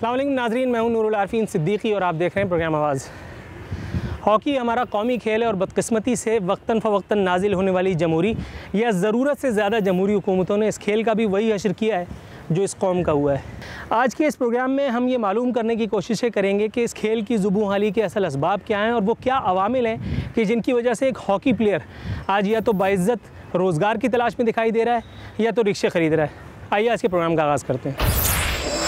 अस्सलाम वालेकुम नाज़रीन, मैं हूं नूरुल आरफीन सिद्दीकी और आप देख रहे हैं प्रोग्राम आवाज़। हॉकी हमारा कौमी खेल है और बदकिस्मती से वक्तन फ़वक्तन नाजिल होने वाली जमहूरी या ज़रूरत से ज़्यादा जमहूरी हुकूमतों ने इस खेल का भी वही हशर किया है जो इस कौम का हुआ है। आज के इस प्रोग्राम में हम ये मालूम करने की कोशिशें करेंगे कि इस खेल की ज़ुबू हाली के असल असबाब क्या हैं और वो क्या अवामिल हैं कि जिनकी वजह से एक हॉकी प्लेयर आज या तो बाइज़्ज़त रोज़गार की तलाश में दिखाई दे रहा है या तो रिक्शे ख़रीद रहा है। आइए आज के प्रोग्राम का आगाज़ करते हैं।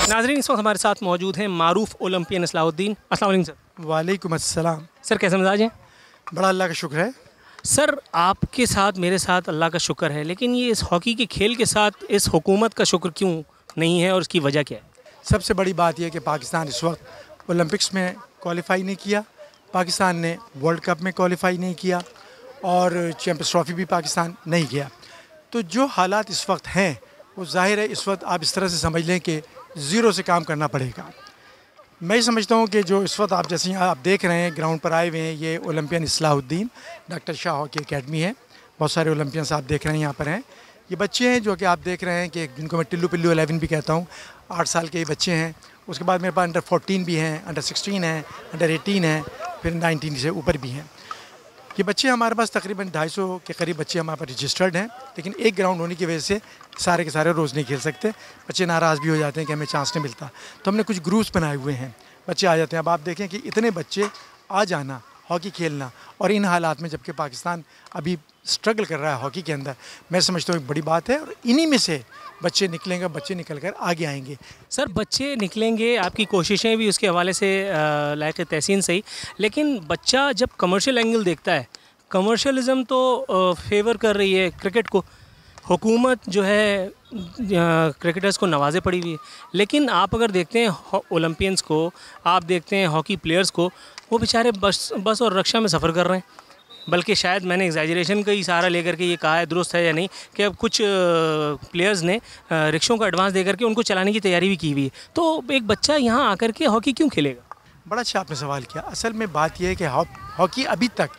नाज़रीन, इस वक्त हमारे साथ मौजूद हैं मारूफ ओलंपियन इस्लाहुद्दीन। अस्सलाम वालेकुम सर। वालेकुम अस्सलाम। सर कैसे मिजाज हैं? बड़ा अल्लाह का शुक्र है। सर आपके साथ मेरे साथ अल्लाह का शुक्र है, लेकिन ये इस हॉकी के खेल के साथ इस हुकूमत का शुक्र क्यों नहीं है और उसकी वजह क्या है? सबसे बड़ी बात यह कि पाकिस्तान इस वक्त ओलंपिक्स में क्वालिफाई नहीं किया, पाकिस्तान ने वर्ल्ड कप में क्वालिफाई नहीं किया और चैम्पियंस ट्रॉफी भी पाकिस्तान नहीं गया। तो जो हालात इस वक्त हैं वो जाहिर है इस वक्त आप इस तरह से समझ लें कि ज़ीरो से काम करना पड़ेगा। मैं समझता हूँ कि जो इस वक्त आप जैसे यहाँ आप देख रहे हैं ग्राउंड पर आए हुए हैं, ये Olympian Islahuddin doctor Shah hockey academy है। बहुत सारे ओलंपियंस आप देख रहे हैं यहाँ पर हैं। ये बच्चे हैं जो कि आप देख रहे हैं कि जिनको मैं टिल्लू पिल्लू 11 भी कहता हूँ। 8 साल के ये बच्चे हैं। उसके बाद मेरे पास अंडर 14 भी हैं, अंडर 16 हैं, अंडर 18 हैं, फिर 19 से ऊपर भी हैं। ये बच्चे हमारे पास तकरीबन 250 के करीब बच्चे हमारे पास रजिस्टर्ड हैं, लेकिन एक ग्राउंड होने की वजह से सारे के सारे रोज़ नहीं खेल सकते। बच्चे नाराज़ भी हो जाते हैं कि हमें चांस नहीं मिलता, तो हमने कुछ ग्रुप्स बनाए हुए हैं, बच्चे आ जाते हैं। अब आप देखें कि इतने बच्चे आ जाना हॉकी खेलना, और इन हालात में जबकि पाकिस्तान अभी स्ट्रगल कर रहा है हॉकी के अंदर, मैं समझता हूँ एक बड़ी बात है। और इन्हीं में से बच्चे निकलेंगे, बच्चे निकल कर आगे आएंगे। सर बच्चे निकलेंगे, आपकी कोशिशें भी उसके हवाले से लायक तहसीन सही, लेकिन बच्चा जब कमर्शियल एंगल देखता है, कमर्शियलिज़म तो फेवर कर रही है क्रिकेट को, हुकूमत जो है क्रिकेटर्स को नवाजे पड़ी हुई है, लेकिन आप अगर देखते हैं ओलंपियंस को, आप देखते हैं हॉकी प्लेयर्स को, वो बेचारे बस और रक्षा में सफ़र कर रहे हैं। बल्कि शायद मैंने एग्जैजरेशन का ही सहारा लेकर के ये कहा है, दुरुस्त है या नहीं, कि अब कुछ प्लेयर्स ने रिक्शों का एडवांस दे करके उनको चलाने की तैयारी भी की हुई है। तो एक बच्चा यहाँ आकर के हॉकी क्यों खेलेगा? बड़ा अच्छा आपने सवाल किया। असल में बात यह है कि हॉकी अभी तक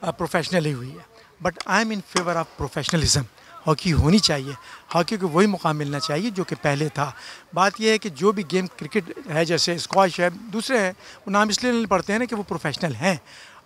प्रोफेशनल ही हुई है, but I am in favour of professionalism. Hockey होनी चाहिए, हॉकी को वही मुकाम मिलना चाहिए जो कि पहले था। बात यह है कि जो भी गेम क्रिकेट है, जैसे स्क्वॉश है, दूसरे हैं, वो नाम इसलिए नहीं पढ़ते हैं ना कि वो प्रोफेशनल हैं।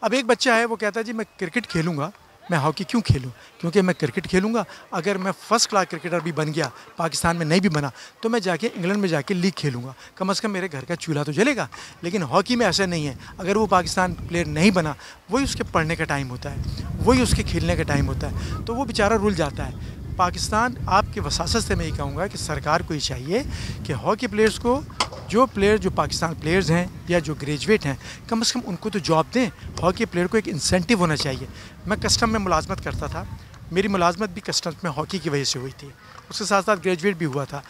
अब एक बच्चा है वो कहता है जी मैं क्रिकेट खेलूँगा, मैं हॉकी क्यों खेलूँ? क्योंकि मैं क्रिकेट खेलूँगा, अगर मैं फ़र्स्ट क्लास क्रिकेटर भी बन गया, पाकिस्तान में नहीं भी बना, तो मैं जाके इंग्लैंड में जाके लीग खेलूँगा, कम से कम मेरे घर का चूल्हा तो जलेगा। लेकिन हॉकी में ऐसा नहीं है। अगर वो पाकिस्तान प्लेयर नहीं बना, वही उसके पढ़ने का टाइम होता है, वही उसके खेलने का टाइम होता है, तो वो बेचारा रुल जाता है। पाकिस्तान आपके वसासत से मैं ये कहूँगा कि सरकार को ये चाहिए कि हॉकी प्लेयर्स को, जो पाकिस्तान प्लेयर्स हैं या जो ग्रेजुएट हैं, कम से कम उनको तो जॉब दें। हॉकी प्लेयर को एक इंसेंटिव होना चाहिए। मैं कस्टम में मुलाजमत करता था, मेरी मुलाजमत भी कस्टम्स में हॉकी की वजह से हुई थी, उसके साथ साथ ग्रेजुएट भी हुआ था।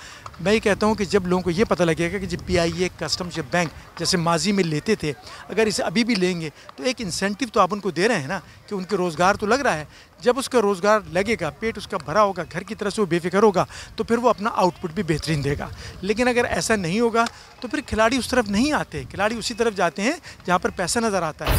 मैं ये कहता हूँ कि जब लोगों को ये पता लगेगा कि जब PIA कस्टम्स या बैंक जैसे माजी में लेते थे, अगर इसे अभी भी लेंगे तो एक इंसेंटिव तो आप उनको दे रहे हैं ना, कि उनके रोज़गार तो लग रहा है। जब उसका रोज़गार लगेगा, पेट उसका भरा होगा, घर की तरह से वो बेफिक्र होगा, तो फिर वो अपना आउटपुट भी बेहतरीन देगा। लेकिन अगर ऐसा नहीं होगा तो फिर खिलाड़ी उस तरफ नहीं आते, खिलाड़ी उसी तरफ जाते हैं जहाँ पर पैसा नज़र आता है।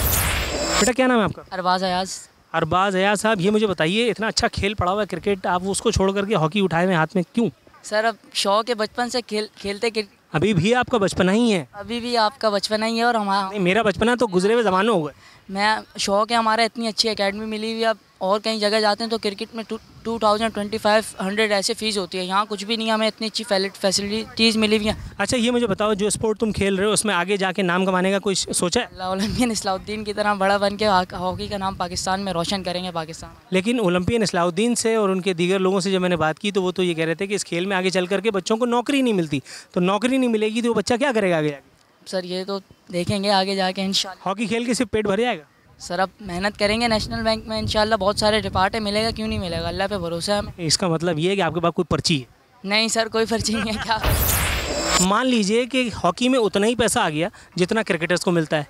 बेटा क्या नाम है आपका? अरबाज़ अयाज़। अरबाज़ अयाज़ साहब, ये मुझे बताइए, इतना अच्छा खेल पड़ा हुआ है क्रिकेट, आप उसको छोड़ करके हॉकी उठाए हुए हाथ में क्यों? सर अब शौक है, बचपन से खेलते अभी भी आपका बचपना ही है? अभी भी आपका बचपना ही है और हमारा। नहीं, मेरा बचपना तो गुजरे हुए ज़मानों हो गए। मैं शौक है हमारा, इतनी अच्छी एकेडमी मिली हुई है। अब और कहीं जगह जाते हैं तो क्रिकेट में 2500 ऐसे फ़ीस होती है, यहाँ कुछ भी नहीं, हमें इतनी अच्छी फैसिलिटीज़ मिली हुई हैं। अच्छा ये मुझे बताओ, जो स्पोर्ट तुम खेल रहे हो उसमें आगे जाके नाम कमाने का कोई सोचा है? ओलंपियन इस्लाहुद्दीन की तरह बड़ा बन के हॉकी का नाम पाकिस्तान में रोशन करेंगे पाकिस्तान। लेकिन ओलंपियन इस्लाहुद्दीन से और उनके दीगर लोगों से जब मैंने बात की तो वो तो ये कह रहे थे कि इस खेल में आगे चल करके बच्चों को नौकरी नहीं मिलती, तो नौकरी नहीं मिलेगी तो वो बच्चा क्या करेगा आगे जाके? सर ये तो देखेंगे आगे जाके इंशाल्लाह। हॉकी खेल के सिर्फ पेट भर जाएगा? सर अब मेहनत करेंगे, नेशनल बैंक में इंशाल्लाह बहुत सारे डिपार्ट मिलेगा, क्यों नहीं मिलेगा, अल्लाह पे भरोसा है हमें। इसका मतलब ये है कि आपके पास कोई पर्ची है? नहीं सर, कोई पर्ची नहीं है। क्या मान लीजिए कि हॉकी में उतना ही पैसा आ गया जितना क्रिकेटर्स को मिलता है,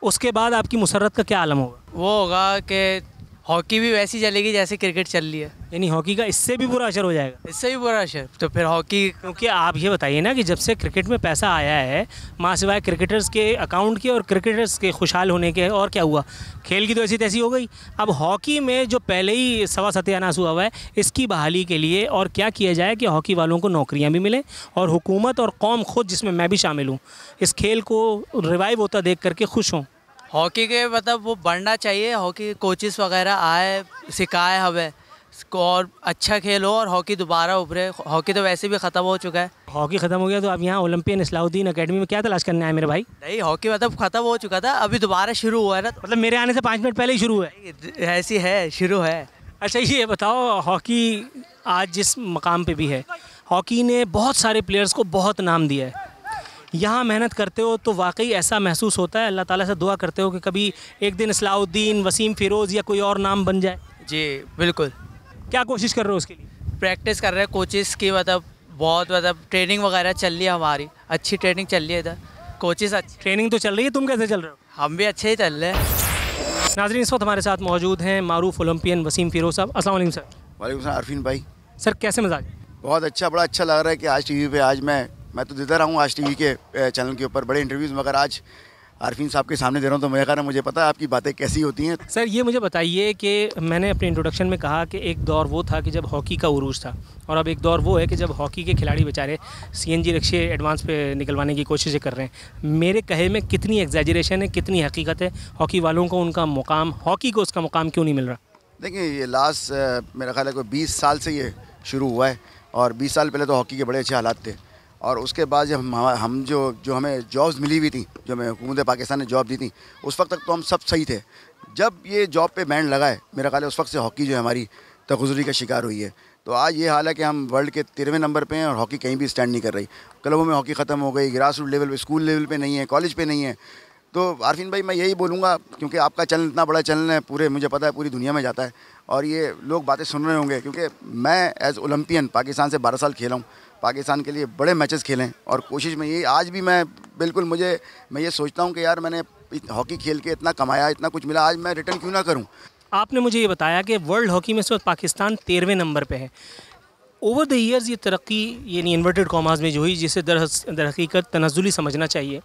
उसके बाद आपकी मुसर्रत का क्या आलम होगा? वो होगा कि हॉकी भी वैसी चलेगी जैसे क्रिकेट चल रही है। यानी हॉकी का इससे भी बुरा असर हो जाएगा? इससे भी बुरा असर, तो फिर हॉकी। क्योंकि आप ये बताइए ना कि जब से क्रिकेट में पैसा आया है, माँ सिवाय क्रिकेटर्स के अकाउंट के और क्रिकेटर्स के खुशहाल होने के, और क्या हुआ? खेल की तो ऐसी तैसी हो गई। अब हॉकी में जो पहले ही सवा सत्यानाश हुआ है, इसकी बहाली के लिए और क्या किया जाए कि हॉकी वालों को नौकरियाँ भी मिलें और हुकूमत और कौम खुद, जिसमें मैं भी शामिल हूँ, इस खेल को रिवाइव होता देख करके खुश हों? हॉकी के मतलब वो बढ़ना चाहिए, हॉकी कोचेस वगैरह आए, सिखाए हमें और अच्छा खेल हो और हॉकी दोबारा उभरे। हॉकी तो वैसे भी ख़त्म हो चुका है। हॉकी ख़त्म हो गया तो आप यहाँ ओलंपियन इस्लाउद्दीन अकेडमी में क्या तलाश करने आए मेरे भाई? नहीं, हॉकी मतलब ख़त्म हो चुका था, अभी दोबारा शुरू हुआ है ना। मतलब मेरे आने से 5 मिनट पहले ही शुरू हुआ है? ऐसी है, शुरू है। अच्छा ये बताओ, हॉकी आज जिस मकाम पे भी है, हॉकी ने बहुत सारे प्लेयर्स को बहुत नाम दिया है। यहाँ मेहनत करते हो तो वाकई ऐसा महसूस होता है, अल्लाह ताला से दुआ करते हो कि कभी एक दिन इस्लाउद्दीन, वसीम फ़िरोज़ या कोई और नाम बन जाए? जी बिल्कुल। क्या कोशिश कर रहे हो उसके लिए? प्रैक्टिस कर रहे हैं कोचेस की, मतलब बहुत मतलब ट्रेनिंग वगैरह चल रही है हमारी, अच्छी ट्रेनिंग चल रही है इधर। कोचेस अच्छी ट्रेनिंग तो चल रही है, तुम कैसे चल रहे हो? हम भी अच्छे ही चल रहे हैं। नाज़रीन, इस वक्त हमारे साथ मौजूद हैं मारूफ ओलंपियन वसीम फ़िरोज़ साहब। अस्सलाम वालेकुम सर। वालेकुम सलाम अरफीन भाई। सर कैसे मजाज? बहुत अच्छा, बड़ा अच्छा लग रहा है कि आज टीवी पे, आज मैं तो देता रहा हूँ आज टीवी के चैनल के ऊपर बड़े इंटरव्यूज़, मगर आज आरफीन साहब के सामने दे रहा हूँ तो मेरे ख्याल में मुझे पता है आपकी बातें कैसी होती हैं। सर ये मुझे बताइए कि मैंने अपने इंट्रोडक्शन में कहा कि एक दौर वो था कि जब हॉकी का उरूज था, और अब एक दौर वो है कि जब हॉकी के खिलाड़ी बेचारे CNG रिक्शे एडवांस पे निकलवाने की कोशिशें कर रहे हैं। मेरे कहे में कितनी एग्जैजरेशन है, कितनी हकीकत है? हॉकी वालों को उनका मुकाम, हॉकी को उसका मुकाम क्यों नहीं मिल रहा? देखिए, ये लास्ट मेरा ख्याल है कोई 20 साल से ये शुरू हुआ है, और 20 साल पहले तो हॉकी के बड़े अच्छे हालात थे, और उसके बाद जब हम जो हमें जॉब्स मिली हुई थी, जो हमें हुकूमत पाकिस्तान ने जॉब दी थी, उस वक्त तक तो हम सब सही थे। जब ये जॉब पे बैन लगा है, मेरा ख्याल है उस वक्त से हॉकी जो है हमारी तगज़ुरी का शिकार हुई है। तो आज ये हाल है कि हम वर्ल्ड के 13वें नंबर पे हैं और हॉकी कहीं भी स्टैंड नहीं कर रही। क्लबों में हॉकी ख़त्म हो गई, ग्रास रूट लेवल पे, स्कूल लेवल पे नहीं है, कॉलेज पे नहीं है। तो आरफीन भाई, मैं यही बोलूँगा, क्योंकि आपका चैनल इतना बड़ा चैनल है, पूरे मुझे पता है पूरी दुनिया में जाता है, और ये लोग बातें सुन रहे होंगे, क्योंकि मैं एज़ ओलंपियन पाकिस्तान से 12 साल खेला हूँ, पाकिस्तान के लिए बड़े मैचेस खेलें, और कोशिश में ये आज भी मैं ये सोचता हूँ कि यार मैंने हॉकी खेल के इतना कमाया, इतना कुछ मिला, आज मैं रिटर्न क्यों ना करूँ। आपने मुझे ये बताया कि वर्ल्ड हॉकी में इस वक्त पाकिस्तान 13वें नंबर पे है। ओवर द ईयर्स ये तरक्की, यानी इन्वर्टेड कॉमास में जो हुई, जिसे दर हकीकत तनज़्ज़ुली समझना चाहिए,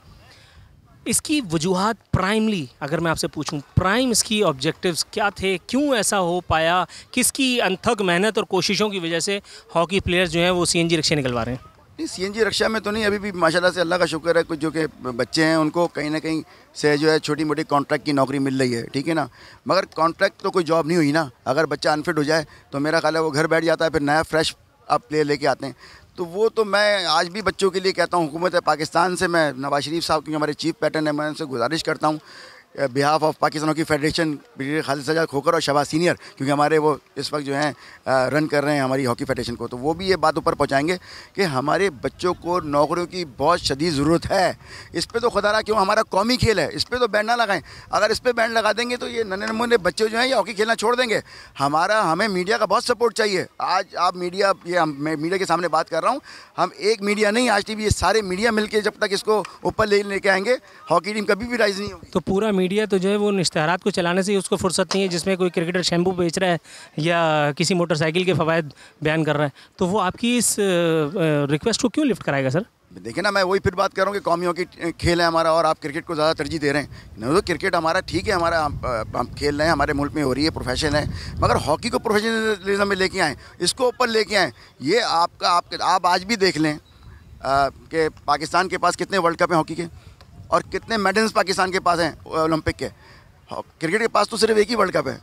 इसकी वजूहात प्राइमली अगर मैं आपसे पूछूं, प्राइम इसकी ऑब्जेक्टिव्स क्या थे? क्यों ऐसा हो पाया? किसकी अनथक मेहनत और कोशिशों की वजह से हॉकी प्लेयर्स जो हैं वो CNG रिक्शे निकलवा रहे हैं? नहीं, CNG रिक्शा में तो नहीं, अभी भी माशाल्लाह से अल्लाह का शुक्र है, कुछ जो कि बच्चे हैं उनको कहीं ना कहीं से जो है छोटी मोटी कॉन्ट्रैक्ट की नौकरी मिल रही है, ठीक है ना। मगर कॉन्ट्रैक्ट तो कोई जॉब नहीं हुई ना। अगर बच्चा अनफिट हो जाए तो मेरा ख्याल है वो घर बैठ जाता है, फिर नया फ्रेश आप प्लेयर लेके आते हैं। तो वो तो मैं आज भी बच्चों के लिए कहता हूँ, हुकूमत पाकिस्तान से मैं नवाज शरीफ साहब, क्योंकि हमारे चीफ पैटर्न है, मैं उनसे गुजारिश करता हूँ behalf of Pakistan hockey federation, brigadier Khalid Sajjad Khokhar और शहबाज सीनियर, क्योंकि हमारे वो इस वक्त जो हैं रन कर रहे हैं हमारी हॉकी फेडरेशन को, तो वो भी ये बात ऊपर पहुंचाएंगे कि हमारे बच्चों को नौकरियों की बहुत शदीद ज़रूरत है। इस पर तो खुदा रहा क्यों, हमारा कौमी खेल है, इस पर तो बैन ना लगाएं। अगर इस पर बैन लगा देंगे तो ये नन्हे नमूने बच्चे जो हैं ये हॉकी खेलना छोड़ देंगे। हमें मीडिया का बहुत सपोर्ट चाहिए। आज आप मीडिया, मैं मीडिया के सामने बात कर रहा हूँ, हम एक मीडिया नहीं, आज TV, ये सारे मीडिया मिलकर जब तक इसको ऊपर लेके आएंगे, हॉकी टीम कभी भी राइज नहीं होगी। तो पूरा मीडिया तो जो है वो इश्तहारात को चलाने से उसको फुर्सत नहीं है, जिसमें कोई क्रिकेटर शैम्पू बेच रहा है या किसी मोटरसाइकिल के फ़वाइद बयान कर रहा है, तो वो आपकी इस रिक्वेस्ट को क्यों लिफ्ट कराएगा सर? देखिए ना, मैं वही फिर बात कर रहा हूँ कि कौमी हॉकी खेल है हमारा और आप क्रिकेट को ज़्यादा तरजीह दे रहे हैं। नहीं तो क्रिकेट हमारा ठीक है, हमारा हम खेल रहे हैं, हमारे मुल्क में हो रही है, प्रोफेशन है, मगर हॉकी को प्रोफेशनलिज्म में लेके आएँ, इसको ऊपर लेके आएँ। ये आप आज भी देख लें कि पाकिस्तान के पास कितने वर्ल्ड कप हैं हॉकी के, और कितने मेडल्स पाकिस्तान के पास हैं ओलंपिक के। क्रिकेट के पास तो सिर्फ एक ही वर्ल्ड कप है।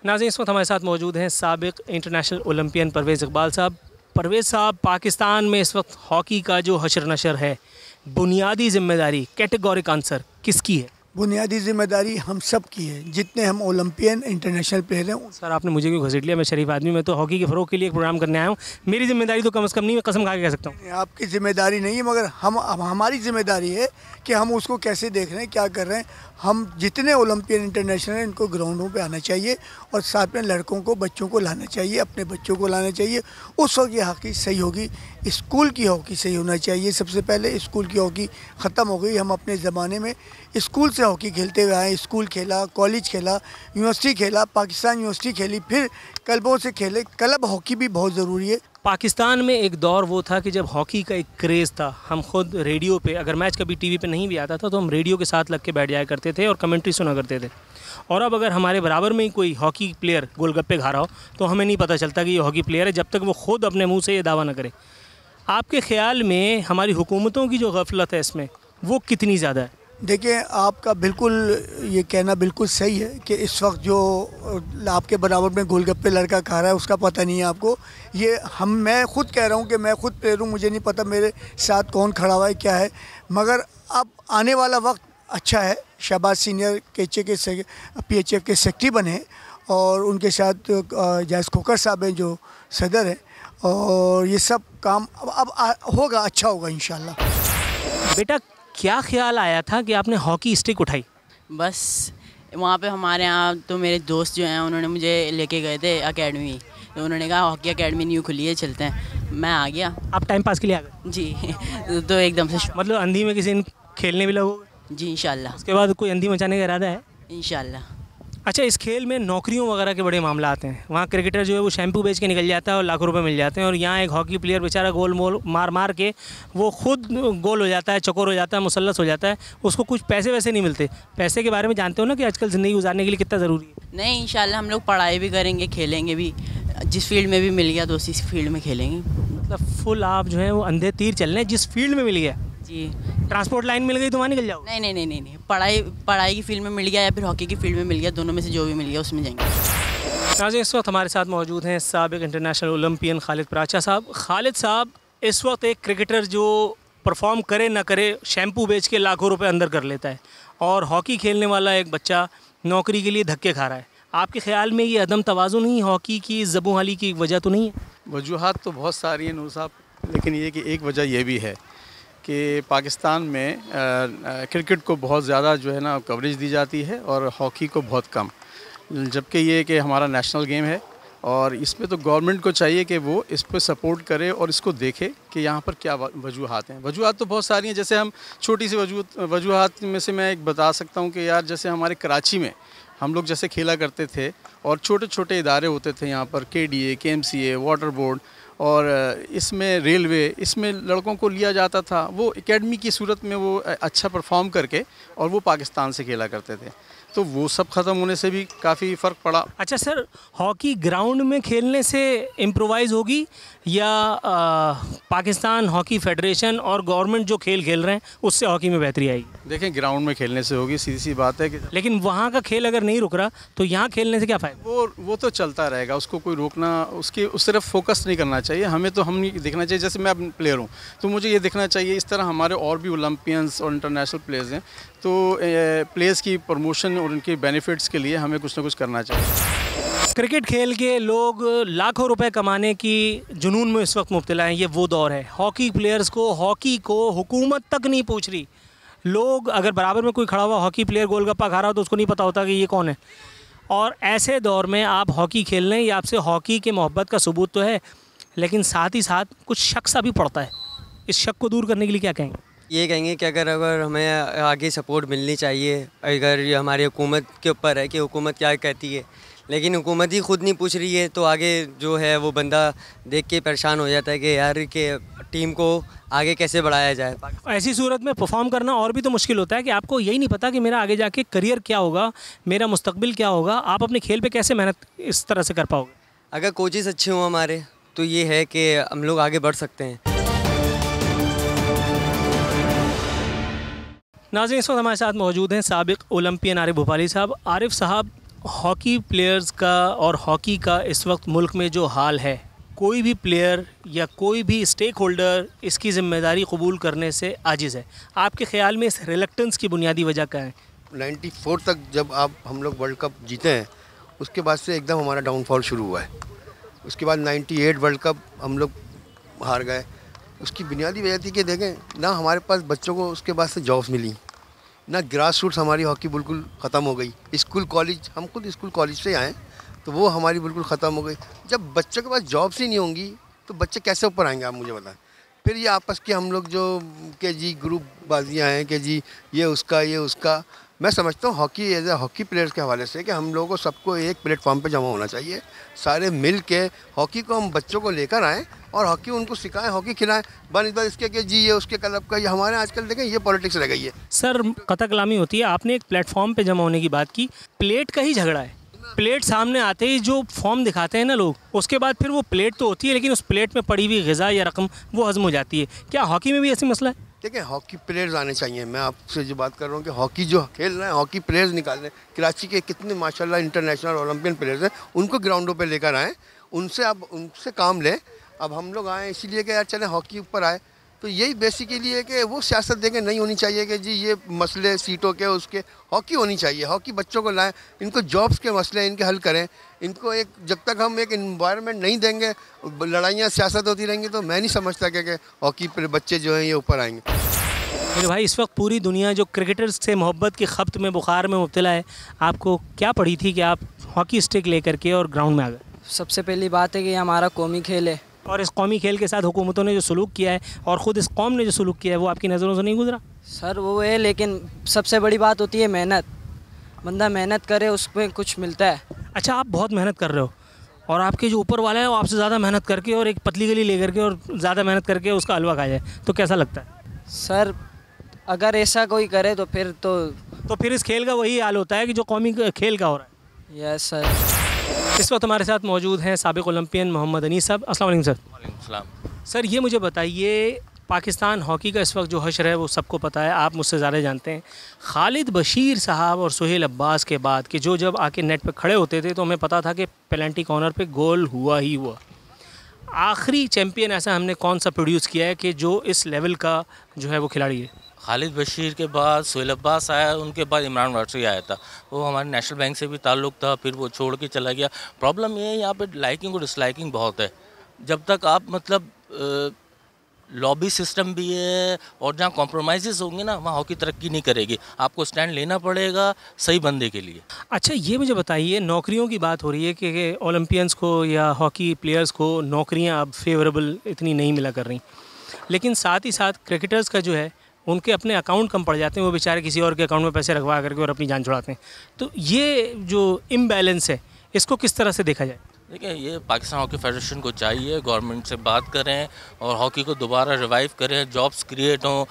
नाज़रीन, इस वक्त हमारे साथ मौजूद हैं साबिक इंटरनेशनल ओलंपियन परवेज़ इकबाल साहब। परवेज़ साहब, पाकिस्तान में इस वक्त हॉकी का जो हशर नशर है, बुनियादी जिम्मेदारी, कैटेगोरिक आंसर किसकी है? बुनियादी जिम्मेदारी हम सब की है, जितने हम ओलंपियन इंटरनेशनल प्लेयर हैं। सर आपने मुझे क्यों घसीट लिया? मैं शरीफ आदमी, मैं तो हॉकी के फ़रोग के लिए एक प्रोग्राम करने आया हूँ। मेरी जिम्मेदारी तो कम से कम नहीं, मैं कसम खा के कह सकता हूँ। आपकी जिम्मेदारी नहीं है, मगर हमारी जिम्मेदारी है कि हम उसको कैसे देख रहे हैं, क्या कर रहे हैं। हम जितने ओलंपियन इंटरनेशनल हैं इनको ग्राउंडों पे आना चाहिए, और साथ में लड़कों को, बच्चों को लाना चाहिए, अपने बच्चों को लाना चाहिए। उस वक्त ये हॉकी सही होगी। स्कूल की हॉकी सही होना चाहिए। सबसे पहले स्कूल की हॉकी ख़त्म हो गई। हम अपने ज़माने में स्कूल से से हॉकी खेलते हुए आए, स्कूल खेला, कॉलेज खेला, यूनिवर्सिटी खेला, पाकिस्तान यूनिवर्सिटी खेली, फिर क्लबों से खेले। क्लब हॉकी भी बहुत ज़रूरी है। पाकिस्तान में एक दौर वो था कि जब हॉकी का एक क्रेज़ था, हम खुद रेडियो पे, अगर मैच कभी टीवी पे नहीं भी आता था तो हम रेडियो के साथ लग के बैठ जाया करते थे और कमेंट्री सुना करते थे। और अब अगर हमारे बराबर में ही कोई हॉकी प्लेयर गोलगप्पे खा रहा हो तो हमें नहीं पता चलता कि ये हॉकी प्लेयर है, जब तक वो खुद अपने मुंह से ये दावा ना करे। आपके ख़्याल में हमारी हुकूमतों की जो गफलत है इसमें, वो कितनी ज़्यादा है? देखिए, आपका बिल्कुल ये कहना बिल्कुल सही है कि इस वक्त जो आपके बराबर में गोलगप्पे लड़का खा रहा है उसका पता नहीं है आपको। ये मैं खुद कह रहा हूँ कि मैं खुद प्लेयर हूँ, मुझे नहीं पता मेरे साथ कौन खड़ा हुआ है क्या है, मगर अब आने वाला वक्त अच्छा है। शहबाज सीनियर PHF के सेक्रेटरी बने और उनके साथ जायज़ खोकर साहब हैं जो सदर हैं, और ये सब काम अब होगा, अच्छा होगा इंशाल्लाह। बेटा, क्या ख्याल आया था कि आपने हॉकी स्टिक उठाई? बस वहाँ पे हमारे यहाँ तो मेरे दोस्त जो हैं उन्होंने मुझे लेके गए थे एकेडमी, तो उन्होंने कहा हॉकी एकेडमी न्यू खुली है, चलते हैं। मैं आ गया। आप टाइम पास के लिए आ गए? जी। तो एकदम से मतलब अंधी में किसी दिन खेलने भी लगोगे? जी इंशाल्लाह। उसके बाद कोई अंधी मचाने का इरादा है? इंशाल्लाह। अच्छा, इस खेल में नौकरियों वगैरह के बड़े मामला आते हैं। वहाँ क्रिकेटर जो है वो शैम्पू बेच के निकल जाता है और लाखों रुपए मिल जाते हैं, और यहाँ एक हॉकी प्लेयर बेचारा गोल मोल मार के वो खुद गोल हो जाता है, चकोर हो जाता है, मुसल्लस हो जाता है, उसको कुछ पैसे वैसे नहीं मिलते। पैसे के बारे में जानते हो ना कि आजकल ज़िंदगी गुजारने के लिए कितना ज़रूरी है। नहीं, इंशाल्लाह हम लोग पढ़ाई भी करेंगे, खेलेंगे भी, जिस फील्ड में भी मिल गया तो उसी फील्ड में खेलेंगे। मतलब फुल आप जो है वो अंधे तीर चल रहे हैं, जिस फील्ड में मिल गया। जी। ट्रांसपोर्ट लाइन मिल गई तो वहाँ निकल जाओ? नहीं नहीं नहीं नहीं नहीं, पढ़ाई की फील्ड में मिल गया या फिर हॉकी की फील्ड में मिल गया, दोनों में से जो भी मिल गया उसमें जाएंगे। नाज़रीन, इस वक्त हमारे साथ मौजूद हैं साबिक इंटरनेशनल ओलंपियन खालिद प्राचा साहब। खालिद साहब इस वक्त एक क्रिकेटर जो परफॉर्म करे ना करे शैम्पू बेच के लाखों रुपए अंदर कर लेता है, और हॉकी खेलने वाला एक बच्चा नौकरी के लिए धक्के खा रहा है। आपके ख्याल में ये अदम तवाज़ुन ही हॉकी की ज़बू हाली की वजह तो नहीं है? वजूहात तो बहुत सारी हैं नूर साहब, लेकिन ये कि एक वजह ये भी है कि पाकिस्तान में क्रिकेट को बहुत ज़्यादा जो है ना कवरेज दी जाती है और हॉकी को बहुत कम, जबकि ये कि हमारा नेशनल गेम है और इसमें तो गवर्नमेंट को चाहिए कि वो इस पर सपोर्ट करे और इसको देखे कि यहाँ पर क्या वजूहात हैं। वजूहात तो बहुत सारी हैं, जैसे हम छोटी सी वजूहात में से मैं एक बता सकता हूँ कि यार जैसे हमारे कराची में हम लोग जैसे खेला करते थे और छोटे छोटे इदारे होते थे यहाँ पर, KDA, KMCA, वाटर बोर्ड और इसमें रेलवे, इसमें लड़कों को लिया जाता था, वो एकेडमी की सूरत में वो अच्छा परफॉर्म करके और वो पाकिस्तान से खेला करते थे, तो वो सब ख़त्म होने से भी काफ़ी फ़र्क पड़ा। अच्छा सर, हॉकी ग्राउंड में खेलने से इम्प्रोवाइज़ होगी या पाकिस्तान हॉकी फेडरेशन और गवर्नमेंट जो खेल रहे हैं उससे हॉकी में बेहतरी आएगी? देखें, ग्राउंड में खेलने से होगी, सीधी सी बात है कि, लेकिन वहाँ का खेल अगर नहीं रुक रहा तो यहाँ खेलने से क्या फ़ायदा? वो तो चलता रहेगा, उसको कोई रोकना, उस तरफ फोकस नहीं करना चाहिए। हमें तो हम नहीं देखना चाहिए, जैसे मैं प्लेयर हूँ तो मुझे ये देखना चाहिए, इस तरह हमारे और भी ओलंपियंस और इंटरनेशनल प्लेयर्स हैं, तो प्लेयर्स की प्रमोशन और उनके बेनिफिट्स के लिए हमें कुछ ना कुछ करना चाहिए। क्रिकेट खेल के लोग लाखों रुपए कमाने की जुनून में इस वक्त मुब्तला हैं। ये वो दौर है, हॉकी प्लेयर्स को, हॉकी को हुकूमत तक नहीं पूछ रही। लोग अगर बराबर में कोई खड़ा हुआ हॉकी प्लेयर गोलगप्पा खा रहा हो तो उसको नहीं पता होता कि ये कौन है। और ऐसे दौर में आप हॉकी खेल रहे हैं, ये आपसे हॉकी के मोहब्बत का सबूत तो है, लेकिन साथ ही साथ कुछ शक सा भी पड़ता है। इस शक को दूर करने के लिए क्या कहेंगे? ये कहेंगे कि अगर हमें आगे सपोर्ट मिलनी चाहिए, अगर ये हमारी हुकूमत के ऊपर है कि हुकूमत क्या कहती है, लेकिन हुकूमत ही खुद नहीं पूछ रही है, तो आगे जो है वो बंदा देख के परेशान हो जाता है कि यार कि टीम को आगे कैसे बढ़ाया जाए। ऐसी सूरत में परफॉर्म करना और भी तो मुश्किल होता है कि आपको यही नहीं पता कि मेरा आगे जाके करियर क्या होगा, मेरा मुस्तकबिल क्या होगा। आप अपने खेल पे कैसे मेहनत इस तरह से कर पाओगे? अगर कोचेस अच्छे हों हमारे तो ये है कि हम लोग आगे बढ़ सकते हैं। नाज़रीन, इस वक्त हमारे साथ मौजूद हैं साबिक ओलंपियन आरिफ भोपाली साहब। आरिफ साहब, हॉकी प्लेयर्स का और हॉकी का इस वक्त मुल्क में जो हाल है, कोई भी प्लेयर या कोई भी स्टेक होल्डर इसकी ज़िम्मेदारी कबूल करने से आजिज़ है। आपके ख़्याल में इस रिलक्टेंस की बुनियादी वजह क्या है? 94 तक जब हम लोग वर्ल्ड कप जीते हैं, उसके बाद से एकदम हमारा डाउनफॉल शुरू हुआ है। उसके बाद 98 वर्ल्ड कप हम लोग हार गए। उसकी बुनियादी वजह थी कि देखें ना हमारे पास बच्चों को उसके बाद से जॉब्स मिली, ना ग्रास रूट्स, हमारी हॉकी बिल्कुल ख़त्म हो गई। स्कूल कॉलेज, हम खुद स्कूल कॉलेज से आए तो वो हमारी बिल्कुल ख़त्म हो गई। जब बच्चों के पास जॉब्स ही नहीं होंगी तो बच्चे कैसे ऊपर आएंगे, आप मुझे बताएं। फिर ये आपस के हम लोग जो कि जी ग्रुप बाजियाँ हैं कि जी ये उसका मैं समझता हूँ hockey as a hockey players के हवाले से कि हम लोगों को सबको एक प्लेटफॉर्म पे जमा होना चाहिए, सारे मिल के हॉकी को हम बच्चों को लेकर आएँ और हॉकी उनको सिखाएं, हॉकी खिलाएं। बनस्बत इसके कि जी ये उसके क्लब का, ये हमारे आजकल देखें ये पॉलिटिक्स रह गई है। सर कथा कलामी होती है, आपने एक प्लेटफॉर्म पे जमा होने की बात की, प्लेट का ही झगड़ा है। प्लेट सामने आते ही जो फॉर्म दिखाते हैं ना लोग, उसके बाद फिर वो प्लेट तो होती है लेकिन उस प्लेट में पड़ी हुई ग़िज़ा या रकम वो हज़म हो जाती है। क्या हॉकी में भी ऐसी मसला है? देखिए हॉकी प्लेयर्स आने चाहिए। मैं आपसे जो बात कर रहा हूँ कि हॉकी जो खेल रहे हैं, हॉकी प्लेयर्स निकाल रहे हैं। कराची के कितने माशाल्लाह इंटरनेशनल ओलंपियन प्लेयर्स हैं, उनको ग्राउंडों पे लेकर आएँ, उनसे आप उनसे काम लें। अब हम लोग आए इसीलिए कि यार चलें हॉकी ऊपर आए, तो यही बेसिकली है कि वो सियासत देखें नहीं होनी चाहिए कि जी ये मसले सीटों के उसके, हॉकी होनी चाहिए। हॉकी बच्चों को लाएं, इनको जॉब्स के मसले इनके हल करें। इनको एक जब तक हम एक इन्वायरमेंट नहीं देंगे, लड़ाइयाँ सियासत होती रहेंगी, तो मैं नहीं समझता कि हॉकी पर बच्चे जो हैं ये ऊपर आएंगे। मेरे भाई इस वक्त पूरी दुनिया जो क्रिकेटर्स से मोहब्बत की खपत में बुखार में मुब्तला है, आपको क्या पड़ी थी कि आप हॉकी स्टिक लेकर के और ग्राउंड में आ गए? सबसे पहली बात है कि हमारा कौमी खेल है, और इस कौमी खेल के साथ हुकूमतों ने जो सलूक किया है और ख़ुद इस कौम ने जो सलूक किया है वो आपकी नज़रों से नहीं गुजरा? सर वो है, लेकिन सबसे बड़ी बात होती है मेहनत। बंदा मेहनत करे उसमें कुछ मिलता है। अच्छा, आप बहुत मेहनत कर रहे हो और आपके जो ऊपर वाला है वो आपसे ज़्यादा मेहनत करके और एक पतली गली ले करके और ज़्यादा मेहनत करके उसका हलवा खा जाए, तो कैसा लगता है? सर अगर ऐसा कोई करे तो फिर इस खेल का वही हाल होता है कि जो कौमी खेल का हो रहा है। Yes sir. इस वक्त हमारे साथ मौजूद हैं साबिक ओलंपियन मोहम्मद अनीस साहब। अस्सलाम वालेकुम सर। वालेकुम सलाम। सर ये मुझे बताइए, पाकिस्तान हॉकी का इस वक्त जो हशर है वो सबको पता है, आप मुझसे ज़्यादा जानते हैं। खालिद बशीर साहब और सुहेल अब्बास के बाद कि जो जब आके नेट पे खड़े होते थे तो हमें पता था कि पेनल्टी कॉर्नर पे गोल हुआ ही हुआ। आखिरी चैम्पियन ऐसा हमने कौन सा प्रोड्यूस किया है कि जो इस लेवल का जो है वो खिलाड़ी है? खालिद बशीर के बाद सुहेल अब्बास आया, उनके बाद इमरान वारसी आया था। वो हमारे नेशनल बैंक से भी ताल्लुक़ था, फिर वो छोड़ के चला गया। प्रॉब्लम ये है यहाँ पे लाइकिंग और डिसलाइकिंग बहुत है। जब तक आप मतलब लॉबी सिस्टम भी है और जहाँ कॉम्प्रोमाइज़ होंगे ना, वहाँ हॉकी तरक्की नहीं करेगी। आपको स्टैंड लेना पड़ेगा सही बंदे के लिए। अच्छा ये मुझे बताइए, नौकरियों की बात हो रही है कि ओलंपियंस को या हॉकी प्लेयर्स को नौकरियाँ अब फेवरेबल इतनी नहीं मिला कर रही, लेकिन साथ ही साथ क्रिकेटर्स का जो है उनके अपने अकाउंट कम पड़ जाते हैं, वो बेचारे किसी और के अकाउंट में पैसे रखवा करके और अपनी जान छुड़ाते हैं। तो ये जो इम्बैलेंस है इसको किस तरह से देखा जाए? देखिए ये पाकिस्तान हॉकी फेडरेशन को चाहिए, गवर्नमेंट से बात करें और हॉकी को दोबारा रिवाइव करें, जॉब्स क्रिएट हों।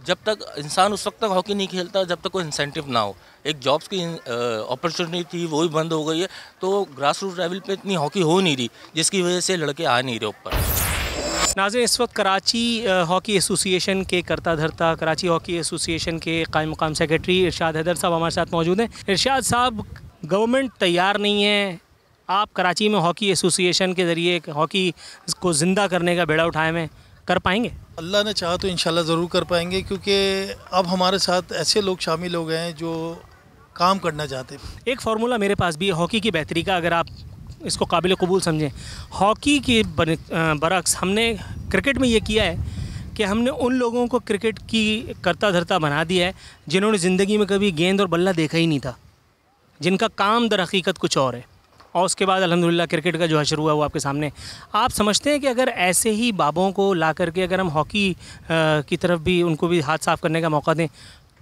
जब तक इंसान उस वक्त तक हॉकी नहीं खेलता जब तक कोई इंसेंटिव ना हो। एक जॉब्स की अपॉर्चुनिटी थी वो भी बंद हो गई है, तो ग्रास रूट लेवल पे इतनी हॉकी हो नहीं रही, जिसकी वजह से लड़के आ नहीं रहे ऊपर। नाज़रीन इस वक्त कराची हॉकी एसोसिएशन के करता धरता, कराची हॉकी एसोसिएशन के कायम मकाम सेक्रेटरी इरशाद हैदर साहब हमारे साथ मौजूद हैं। इरशाद साहब, गवर्नमेंट तैयार नहीं है, आप कराची में हॉकी एसोसिएशन के ज़रिए हॉकी को ज़िंदा करने का बेड़ा उठाए में कर पाएंगे? अल्लाह ने चाहा तो इंशाल्लाह ज़रूर कर पाएंगे, क्योंकि अब हमारे साथ ऐसे लोग शामिल हो गए हैं जो काम करना चाहते हैं। एक फार्मूला मेरे पास भी है हॉकी की बेहतरी का, अगर आप इसको काबिल कबूल समझें। हॉकी के बरक्स हमने क्रिकेट में ये किया है कि हमने उन लोगों को क्रिकेट की करता धरता बना दिया है जिन्होंने ज़िंदगी में कभी गेंद और बल्ला देखा ही नहीं था, जिनका काम दर हकीकत कुछ और है, और उसके बाद अल्हम्दुलिल्लाह क्रिकेट का जो हशर हुआ वो आपके सामने। आप समझते हैं कि अगर ऐसे ही बाबों को ला करके अगर हम हॉकी की तरफ भी उनको भी हाथ साफ़ करने का मौका दें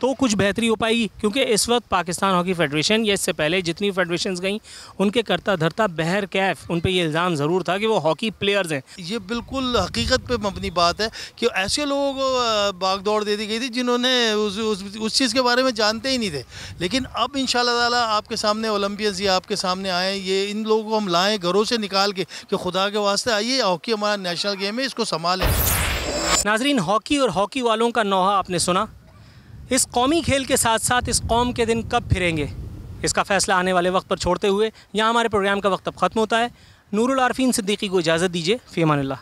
तो कुछ बेहतरी हो पाएगी? क्योंकि इस वक्त पाकिस्तान हॉकी फेडरेशन या इससे पहले जितनी फेडरेशंस गई उनके करता धरता बहर कैफ उन पे ये इल्ज़ाम ज़रूर था कि वो हॉकी प्लेयर्स हैं। ये बिल्कुल हकीकत पे मबनी बात है कि ऐसे लोगों को भाग दौड़ दे दी गई थी जिन्होंने उस चीज़ के बारे में जानते ही नहीं थे। लेकिन अब इंशाल्लाह ताला आपके सामने ओलंपियंस ये आपके सामने आए, ये इन लोगों को हम लाएँ घरों से निकाल के कि खुदा के वास्ते आइए, हॉकी हमारा नेशनल गेम है, इसको संभालें। नाजरीन, हॉकी और हॉकी वालों का नौहा आपने सुना। इस कौमी खेल के साथ साथ इस कौम के दिन कब फिरेंगे, इसका फ़ैसला आने वाले वक्त पर छोड़ते हुए यहाँ हमारे प्रोग्राम का वक्त अब ख़त्म होता है। नूरुल आरफीन सिद्दीकी को इजाज़त दीजिए। फ़ी अमानिल्लाह।